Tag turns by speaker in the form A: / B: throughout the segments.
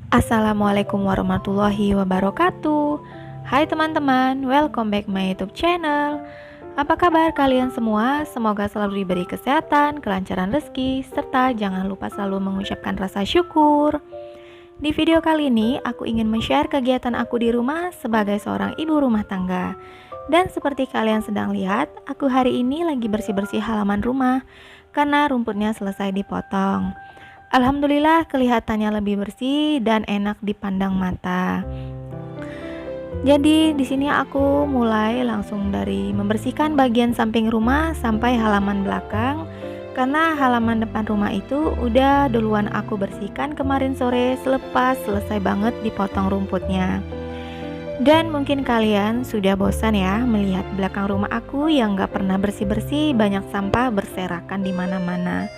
A: Assalamualaikum warahmatullahi wabarakatuh. Hai teman-teman, welcome back my YouTube channel. Apa kabar kalian semua? Semoga selalu diberi kesehatan, kelancaran rezeki, serta jangan lupa selalu mengucapkan rasa syukur. Di video kali ini, aku ingin men-share kegiatan aku di rumah sebagai seorang ibu rumah tangga. Dan seperti kalian sedang lihat, aku hari ini lagi bersih-bersih halaman rumah karena rumputnya selesai dipotong. Alhamdulillah kelihatannya lebih bersih dan enak dipandang mata. Jadi di sini aku mulai langsung dari membersihkan bagian samping rumah sampai halaman belakang, karena halaman depan rumah itu udah duluan aku bersihkan kemarin sore selepas selesai banget dipotong rumputnya. Dan mungkin kalian sudah bosan ya melihat belakang rumah aku yang gak pernah bersih-bersih, banyak sampah berserakan di mana-mana.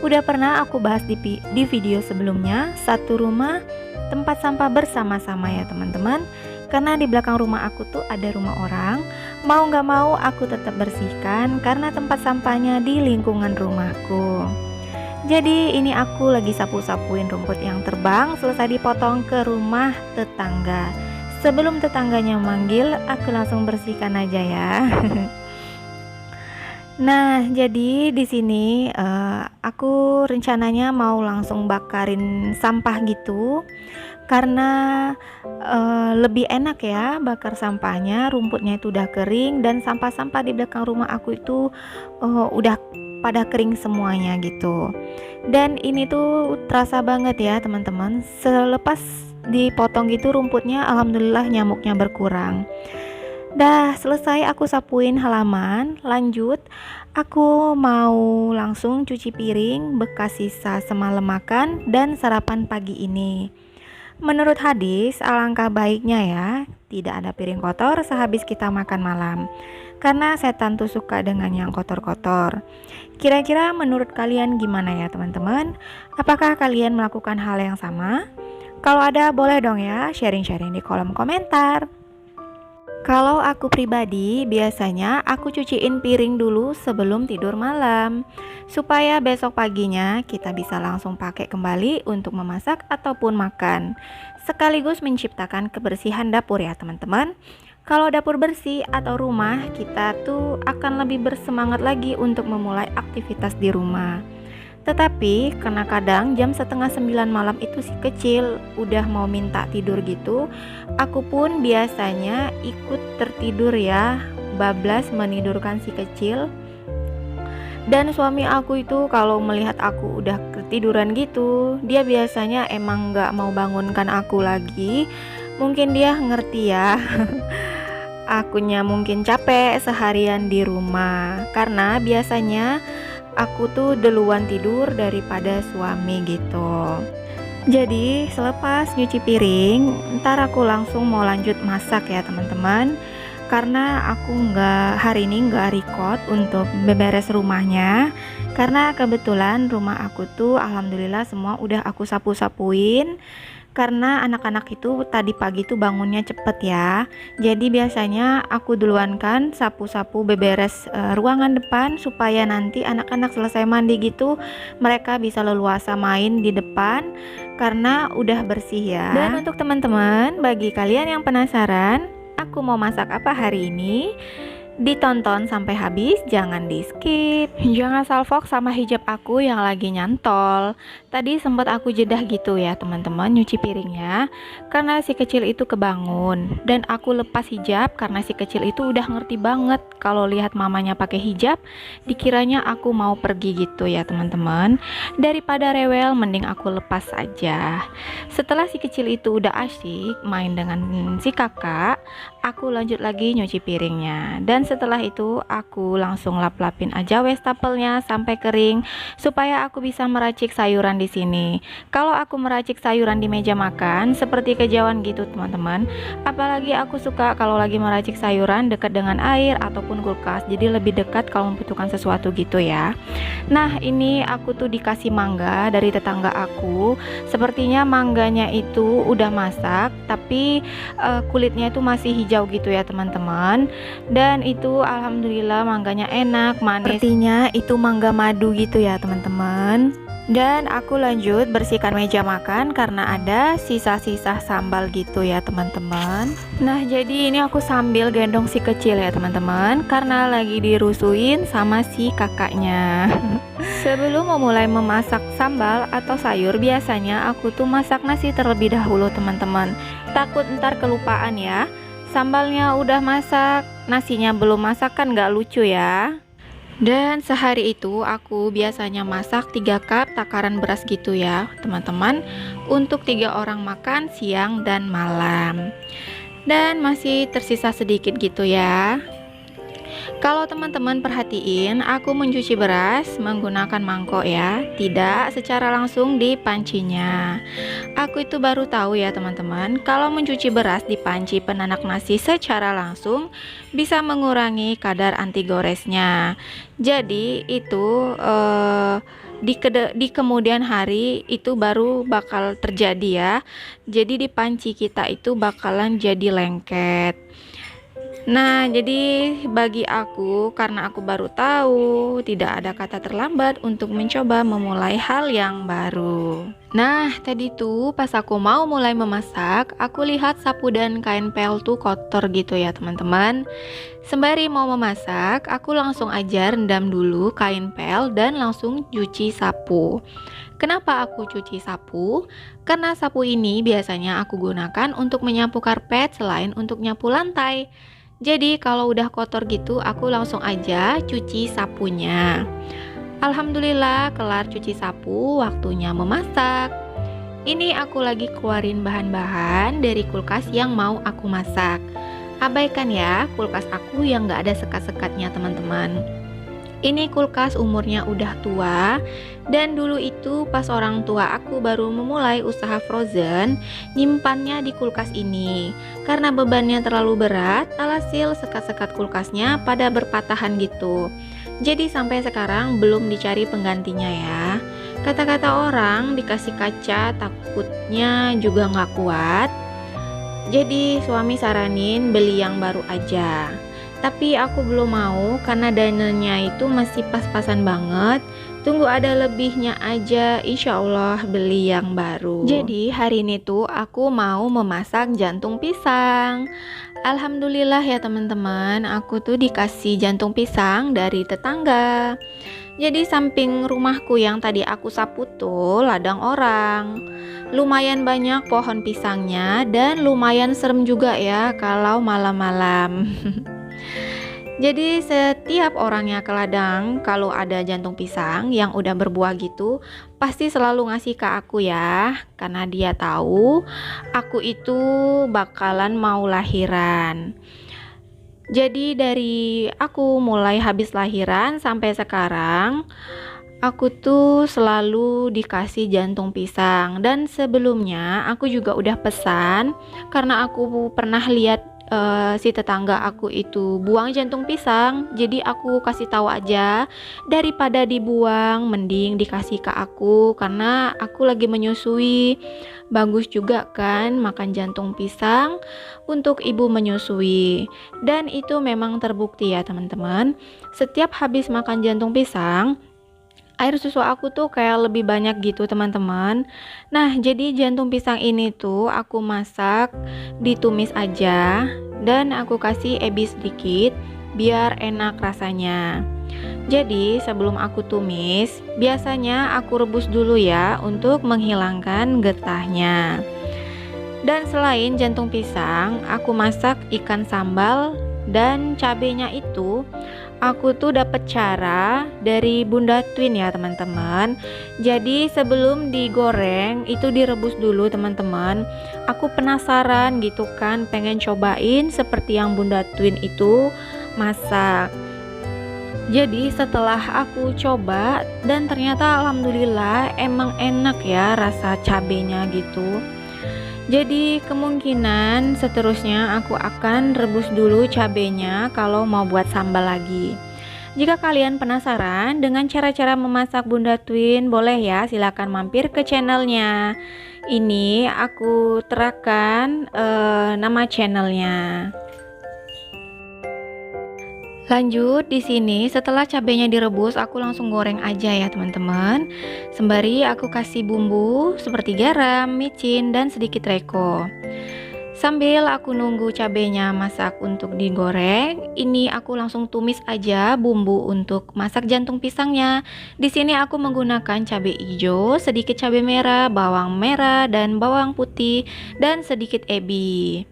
A: Udah pernah aku bahas di video sebelumnya, satu rumah tempat sampah bersama-sama ya teman-teman. Karena di belakang rumah aku tuh ada rumah orang, mau gak mau aku tetap bersihkan karena tempat sampahnya di lingkungan rumahku. Jadi ini aku lagi sapu-sapuin rumput yang terbang selesai dipotong ke rumah tetangga. Sebelum tetangganya manggil, aku langsung bersihkan aja ya. Nah, jadi di sini aku rencananya mau langsung bakarin sampah gitu, karena lebih enak ya bakar sampahnya. Rumputnya itu udah kering dan sampah-sampah di belakang rumah aku itu udah pada kering semuanya gitu. Dan ini tuh terasa banget ya teman-teman. Selepas dipotong gitu rumputnya, alhamdulillah nyamuknya berkurang. Dah selesai aku sapuin halaman, lanjut aku mau langsung cuci piring bekas sisa semalam makan dan sarapan pagi ini. Menurut hadis, alangkah baiknya ya tidak ada piring kotor sehabis kita makan malam, karena setan tuh suka dengan yang kotor-kotor. Kira-kira menurut kalian gimana ya teman-teman? Apakah kalian melakukan hal yang sama? Kalau ada boleh dong ya sharing-sharing di kolom komentar. Kalau aku pribadi, biasanya aku cuciin piring dulu sebelum tidur malam, supaya besok paginya kita bisa langsung pakai kembali untuk memasak ataupun makan, sekaligus menciptakan kebersihan dapur ya teman-teman. Kalau dapur bersih atau rumah, kita tuh akan lebih bersemangat lagi untuk memulai aktivitas di rumah. Tetapi karena kadang jam setengah 9 malam itu si kecil udah mau minta tidur gitu, aku pun biasanya ikut tertidur ya, bablas menidurkan si kecil. Dan suami aku itu kalau melihat aku udah ketiduran gitu, dia biasanya emang gak mau bangunkan aku lagi. Mungkin dia ngerti ya akunya mungkin capek seharian di rumah, karena biasanya aku tuh duluan tidur daripada suami gitu. Jadi selepas nyuci piring, ntar aku langsung mau lanjut masak ya teman-teman. Karena aku hari ini nggak record untuk beberes rumahnya, karena kebetulan rumah aku tuh alhamdulillah semua udah aku sapu-sapuin. Karena anak-anak itu tadi pagi tuh bangunnya cepet ya. Jadi biasanya aku duluan kan sapu-sapu beberes ruangan depan, supaya nanti anak-anak selesai mandi gitu mereka bisa leluasa main di depan karena udah bersih ya. Dan untuk teman-teman, bagi kalian yang penasaran aku mau masak apa hari ini, ditonton sampai habis, jangan di skip. Jangan salfok sama hijab aku yang lagi nyantol. Tadi sempat aku jedah gitu ya teman-teman nyuci piringnya, karena si kecil itu kebangun. Dan aku lepas hijab karena si kecil itu udah ngerti banget kalau lihat mamanya pakai hijab, dikiranya aku mau pergi gitu ya teman-teman. Daripada rewel, mending aku lepas aja. Setelah si kecil itu udah asyik main dengan si kakak, aku lanjut lagi nyuci piringnya. Dan setelah itu aku langsung lap-lapin aja wastafelnya sampai kering, supaya aku bisa meracik sayuran di sini. Kalau aku meracik sayuran di meja makan seperti kejauhan gitu teman-teman. Apalagi aku suka kalau lagi meracik sayuran dekat dengan air ataupun kulkas, jadi lebih dekat kalau membutuhkan sesuatu gitu ya. Nah ini aku tuh dikasih mangga dari tetangga aku. Sepertinya mangganya itu udah masak, tapi kulitnya itu masih hijau gitu ya teman-teman. Dan itu alhamdulillah mangganya enak, manis. Sepertinya itu mangga madu gitu ya teman-teman. Dan aku lanjut bersihkan meja makan karena ada sisa-sisa sambal gitu ya teman-teman. Nah jadi ini aku sambil gendong si kecil ya teman-teman, karena lagi dirusuin sama si kakaknya. Sebelum memulai memasak sambal atau sayur, biasanya aku tuh masak nasi terlebih dahulu teman-teman. Takut ntar kelupaan ya. Sambalnya udah masak, nasinya belum masak, kan gak lucu ya. Dan sehari itu aku biasanya masak 3 cup takaran beras gitu ya teman-teman, untuk 3 orang makan siang dan malam. Dan masih tersisa sedikit gitu ya. Kalau teman-teman perhatiin, aku mencuci beras menggunakan mangkok ya, tidak secara langsung di pancinya. Aku itu baru tahu ya teman-teman, kalau mencuci beras di panci penanak nasi secara langsung bisa mengurangi kadar anti goresnya. Jadi itu di kemudian hari itu baru bakal terjadi ya. Jadi di panci kita itu bakalan jadi lengket. Nah, jadi bagi aku, karena aku baru tahu, tidak ada kata terlambat untuk mencoba memulai hal yang baru. Nah, tadi tuh pas aku mau mulai memasak, aku lihat sapu dan kain pel tuh kotor gitu ya teman-teman. Sembari mau memasak, aku langsung aja rendam dulu kain pel dan langsung cuci sapu. Kenapa aku cuci sapu? Karena sapu ini biasanya aku gunakan untuk menyapu karpet selain untuk nyapu lantai. Jadi kalau udah kotor gitu, aku langsung aja cuci sapunya. Alhamdulillah kelar cuci sapu, waktunya memasak. Ini aku lagi keluarin bahan-bahan dari kulkas yang mau aku masak. Abaikan ya kulkas aku yang gak ada sekat-sekatnya teman-teman. Ini kulkas umurnya udah tua, dan dulu itu pas orang tua aku baru memulai usaha frozen, nyimpannya di kulkas ini. Karena bebannya terlalu berat, alhasil sekat-sekat kulkasnya pada berpatahan gitu. Jadi sampai sekarang belum dicari penggantinya ya. Kata-kata orang dikasih kaca takutnya juga nggak kuat. Jadi suami saranin beli yang baru aja. Tapi aku belum mau karena dananya itu masih pas-pasan banget. Tunggu ada lebihnya aja, insya Allah beli yang baru. Jadi hari ini tuh aku mau memasak jantung pisang. Alhamdulillah ya teman-teman, aku tuh dikasih jantung pisang dari tetangga. Jadi samping rumahku yang tadi aku sapu tuh ladang orang. Lumayan banyak pohon pisangnya dan lumayan serem juga ya kalau malam-malam. Jadi setiap orangnya ke ladang kalau ada jantung pisang yang udah berbuah gitu, pasti selalu ngasih ke aku ya, karena dia tahu aku itu bakalan mau lahiran. Jadi dari aku mulai habis lahiran sampai sekarang, aku tuh selalu dikasih jantung pisang. Dan sebelumnya aku juga udah pesan, karena aku pernah lihat si tetangga aku itu buang jantung pisang, jadi aku kasih tahu aja, daripada dibuang mending dikasih ke aku, karena aku lagi menyusui. Bagus juga kan makan jantung pisang untuk ibu menyusui. Dan itu memang terbukti ya teman-teman, setiap habis makan jantung pisang, air susu aku tuh kayak lebih banyak gitu teman-teman. Nah jadi jantung pisang ini tuh aku masak ditumis aja, dan aku kasih ebi sedikit biar enak rasanya. Jadi sebelum aku tumis, biasanya aku rebus dulu ya untuk menghilangkan getahnya. Dan selain jantung pisang, aku masak ikan sambal, dan cabenya itu aku tuh dapat cara dari Bunda Twin ya teman-teman. Jadi sebelum digoreng itu direbus dulu teman-teman. Aku penasaran gitu kan, pengen cobain seperti yang Bunda Twin itu masak. Jadi setelah aku coba, dan ternyata alhamdulillah emang enak ya rasa cabenya gitu. Jadi kemungkinan seterusnya aku akan rebus dulu cabenya kalau mau buat sambal lagi. Jika kalian penasaran dengan cara-cara memasak Bunda Twin, boleh ya silakan mampir ke channelnya. Ini aku terapkan nama channelnya. Lanjut di sini setelah cabenya direbus, aku langsung goreng aja ya teman-teman. Sembari aku kasih bumbu seperti garam, micin, dan sedikit reko. Sambil aku nunggu cabenya masak untuk digoreng, ini aku langsung tumis aja bumbu untuk masak jantung pisangnya. Di sini aku menggunakan cabai hijau, sedikit cabai merah, bawang merah, dan bawang putih, dan sedikit ebi.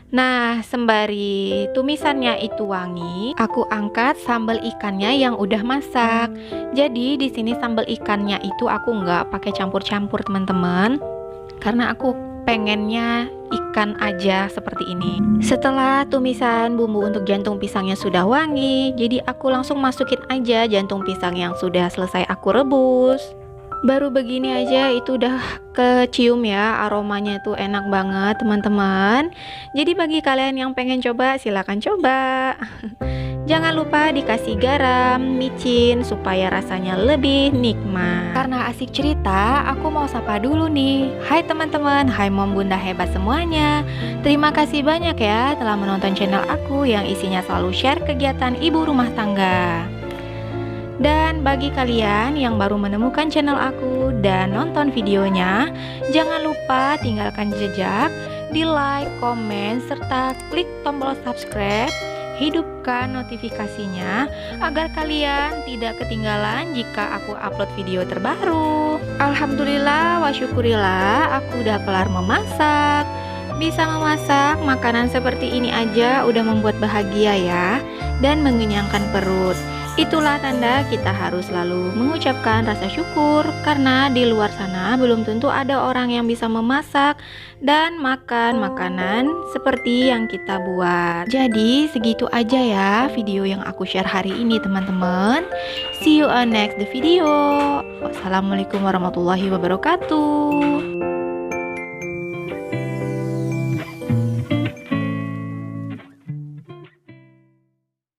A: Nah, sembari tumisannya itu wangi, aku angkat sambal ikannya yang udah masak. Jadi di sini sambal ikannya itu aku nggak pakai campur-campur teman-teman, karena aku pengennya ikan aja seperti ini. Setelah tumisan bumbu untuk jantung pisangnya sudah wangi, jadi aku langsung masukin aja jantung pisang yang sudah selesai aku rebus. Baru begini aja itu udah kecium ya, aromanya tuh enak banget teman-teman. Jadi bagi kalian yang pengen coba, silahkan coba. Jangan lupa dikasih garam, micin supaya rasanya lebih nikmat. Karena asik cerita, aku mau sapa dulu nih. Hai teman-teman, hai mom bunda hebat semuanya. Terima kasih banyak ya telah menonton channel aku yang isinya selalu share kegiatan ibu rumah tangga. Dan bagi kalian yang baru menemukan channel aku dan nonton videonya, jangan lupa tinggalkan jejak, di like, komen, serta klik tombol subscribe. Hidupkan notifikasinya agar kalian tidak ketinggalan jika aku upload video terbaru. Alhamdulillah wa syukurillah, aku udah kelar memasak. Bisa memasak makanan seperti ini aja udah membuat bahagia ya, dan mengenyangkan perut. Itulah tanda kita harus selalu mengucapkan rasa syukur, karena di luar sana belum tentu ada orang yang bisa memasak dan makan makanan seperti yang kita buat. Jadi segitu aja ya video yang aku share hari ini teman-teman. See you on next video. Wassalamualaikum warahmatullahi wabarakatuh.